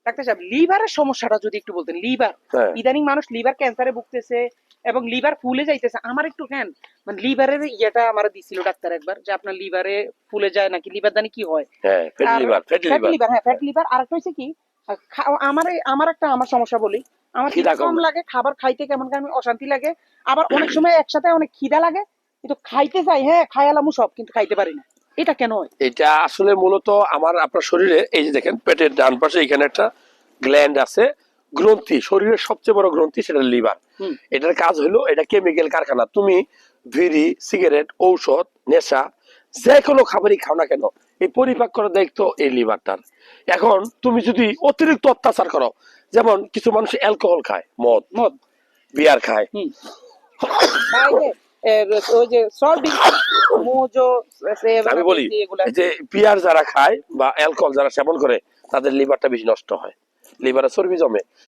Doctor সাহেব লিভারের সমস্যাটা যদি একটু বলতেন। লিভার হ্যাঁ। ইদানিং মানুষ লিভার ক্যান্সারে ভুগতেছে এবং লিভার ফুলে যাইতেছে। আমার একটু কেন মানে লিভারের ইয়েটা আমার দিছিল ডাক্তার একবার, যে আপনার লিভারে ফুলে যায় নাকি, লিভার দানি কি হয়। হ্যাঁ, ফ্যাটি আর liver, fatty fat liver. Liver, হ্যাঁ ফ্যাট লিভার। আর একটা হচ্ছে কি, আমার সমস্যা বলি, আমার খিদা খিদা কম কম। লাগে, খাবার খাইতে কেমন কেমন অশান্তি লাগে। আবার অনেক সময় একসাথে অনেক খিদা লাগে, কিন্তু খাইতে চাই, হ্যাঁ খায়ালামু সব, কিন্তু খাইতে পারি না। এটা কেন হয়? এটা আসলে মূলত আপনার শরীরে এই যে দেখেন পেটের ডান পাশে এখানে একটা গ্ল্যান্ড আছে, গ্রন্থি, শরীরের সবচেয়ে বড় গ্রন্থি সেটা লিভার। হুম। এটার কাজ হলো এটা কেমিক্যাল কারখানা। তুমি বিড়ি, সিগারেট, ঔষধ, নেশা যে কোনো খাবারই খাও না কেন, এই পরিপাক করার দায়িত্ব এই লিভারটার। এখন তুমি যদি অতিরিক্ত অত্যাচার করো, যেমন কিছু মানুষ অ্যালকোহল খায়, মদ মদ। বিয়ার খায়, হুম। বা এই যে, ওই যে সল্ট ড্রিঙ্কস, মোজো, আমি বলি এগুলা। এই যে বিয়ার যারা খায় বা অ্যালকোহল যারা সেবন করে তাদের লিভারটা বেশি নষ্ট হয়, লিভারে চর্বি জমে।